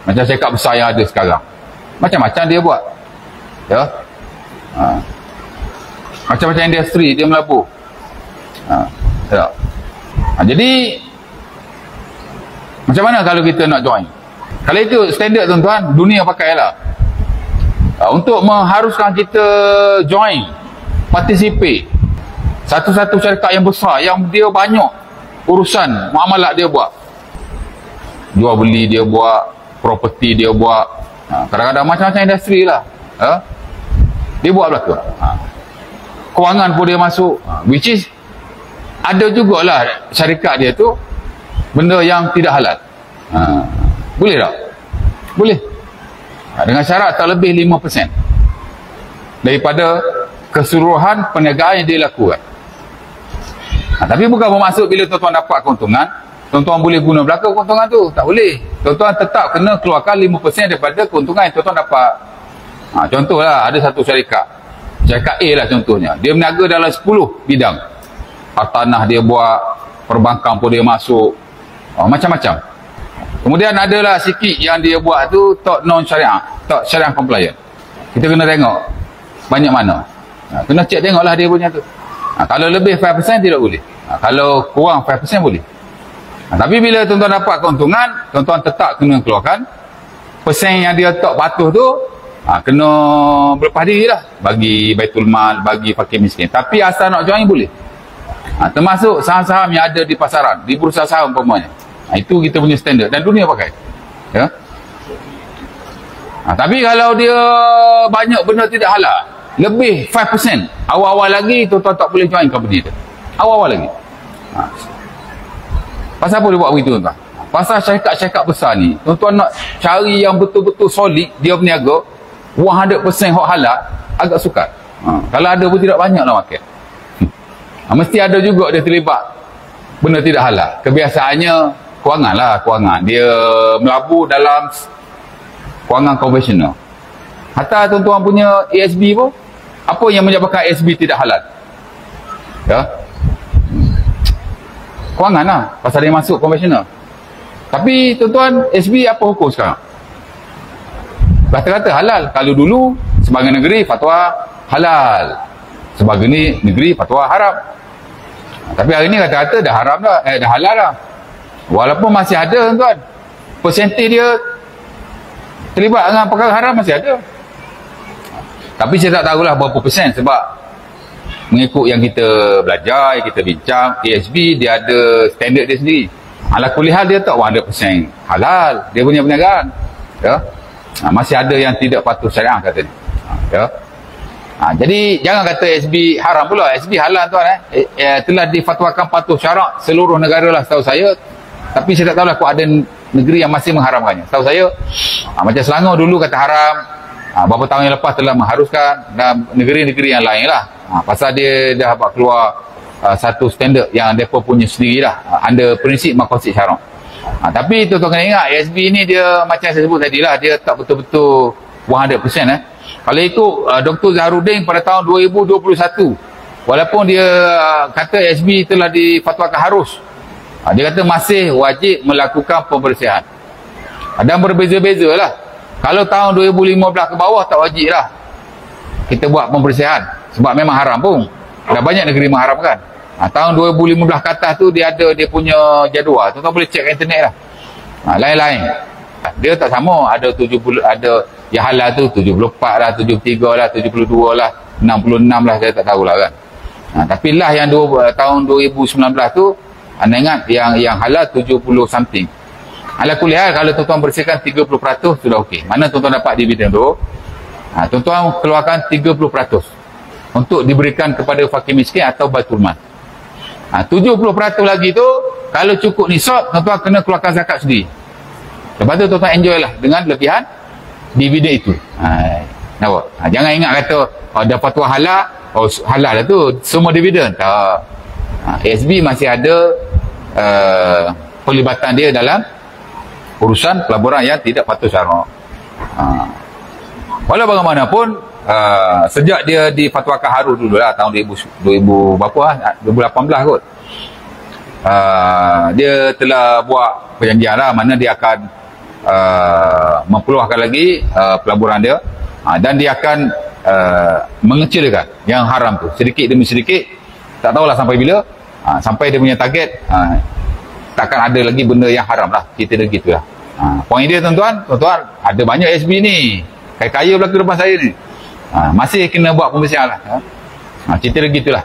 Macam syarikat besar yang ada sekarang. Macam-macam dia buat. Ya. Macam-macam industri dia melabur. Ya. Jadi macam mana kalau kita nak join? Kalau itu standard tuan-tuan, dunia pakailah. Untuk mengharuskan kita join, participate, satu-satu syarikat yang besar, yang dia banyak urusan muamalat dia buat. Jual beli dia buat, property dia buat, kadang-kadang macam-macam industri lah. Dia buat belakang. Kewangan pun dia masuk, which is ada jugalah syarikat dia tu benda yang tidak halal. Boleh tak? Boleh. Dengan syarat tak lebih 5% daripada keseluruhan perniagaan yang dia lakukan. Tapi bukan bermaksud bila tuan-tuan dapat keuntungan, tuan-tuan boleh guna belaka keuntungan tu. Tak boleh. Tuan-tuan tetap kena keluarkan 5% daripada keuntungan yang tuan-tuan dapat. Contohlah, ada satu syarikat A lah contohnya. Dia berniaga dalam 10 bidang. Tanah dia buat, perbankan pun dia masuk, macam-macam. Kemudian adalah sikit yang dia buat tu tak non-syariah, tak syariah compliant. Kita kena tengok banyak mana. Kena cek tengoklah dia punya tu. Kalau lebih 5% tidak boleh. Kalau kurang 5% boleh. Tapi bila tuan-tuan dapat keuntungan, tuan-tuan tetap kena keluarkan persen yang dia tak patuh tu, kena berlepas diri lah. Bagi Baitul Mal, bagi fakir miskin. Tapi asal nak join boleh. Termasuk saham-saham yang ada di pasaran, di bursa saham umpamanya. Itu kita punya standard dan dunia pakai. Ya. Tapi kalau dia banyak benda tidak halal, lebih 5%, awal-awal lagi tuan-tuan tak boleh join company tu. Awal-awal lagi. Pasal apa dia buat begitu tuan-tuan? Pasal syarikat-syarikat besar ni, tuan-tuan nak cari yang betul-betul solid, dia berniaga 100% hak halal, agak sukar. Kalau ada pun tidak banyak lah market. Mesti ada juga dia terlibat benda tidak halal. Kebiasaannya kewangan lah, kewangan. Dia melabur dalam kewangan konvensional. Hatta tuan-tuan punya ASB pun, apa yang menyebabkan ASB tidak halal? Ya, kewangan lah, pasal dia masuk konvensional. Tapi tuan-tuan, ASB apa hukum sekarang? Kata-kata halal. Kalau dulu sebagai negeri fatwa halal, sebagai negeri fatwa haram. Tapi hari ni kata-kata dah haram dah, dah halal dah. Walaupun masih ada tuan-tuan, persentage dia terlibat dengan perkara haram masih ada. Tapi saya tak tahulah berapa persen, sebab mengikut yang kita belajar, yang kita bincang, ASB dia ada standard dia sendiri. Ala kulihal dia tak 100% halal dia punya perniagaan. Ya. Masih ada yang tidak patuh syariah katanya. Ya. Jadi jangan kata SB haram pula. SB halal tuan telah difatwakan patuh syarak seluruh negara lah setahu saya. Tapi saya tak tahu lah kok ada negeri yang masih mengharamkannya. Setahu saya macam Selangor dulu kata haram, beberapa tahun yang lepas telah mengharuskan, dan negeri-negeri yang lain lah. Pasal dia dah buat keluar satu standard yang mereka punya sendiri lah, under prinsip maqasid syarak. Tapi tuan-tuan kena ingat, ASB ni dia macam saya sebut tadi lah, dia tak betul-betul 100%. Kalau ikut Dr. Zaharuddin pada tahun 2021, walaupun dia kata ASB telah difatwakan harus, dia kata masih wajib melakukan pembersihan. Dan berbeza-beza lah. Kalau tahun 2015 ke bawah tak wajib lah kita buat pembersihan, sebab memang haram pun. Dah banyak negeri mengharamkan. Tahun 2015 ke atas tu dia ada dia punya jadual. Tuan-tuan boleh cek kat internet lah. Lain-lain. Dia tak sama, ada 70, ada yang halal tu 74 lah, 73 lah, 72 lah, 66 lah, saya tak tahulah kan. Tapi lah yang tahun 2019 tu, anda ingat yang halal 70 something. Ala kulihal, kalau tuan-tuan bersihkan 30% sudah okey. Mana tuan-tuan dapat dividen tu, tuan-tuan keluarkan 30% untuk diberikan kepada fakir miskin atau Baitul Mal. 70% lagi tu, kalau cukup nisab, tuan-tuan kena keluarkan zakat sendiri. Lepas tu tuan-tuan enjoy lah dengan lebihan dividen itu. Nampak? Jangan ingat kata ada fatwa halal, halal lah tu semua dividen. Tak. ASB masih ada pelibatan dia dalam urusan pelaburan yang tidak patuh syarak. Walau bagaimanapun, sejak dia difatwakan harus dulu lah, tahun 2000 berapa lah, 2018 kot, dia telah buat perjanjian lah, mana dia akan mempeluahkan lagi pelaburan dia, dan dia akan mengecilkan yang haram tu sedikit demi sedikit, tak tahulah sampai bila, sampai dia punya target, takkan ada lagi benda yang haram lah, kita dah gitulah. Poin dia tuan-tuan, ada banyak SB ni kaya berlaku depan saya ni, masih kena buat pembersihan lah, cerita dia gitulah.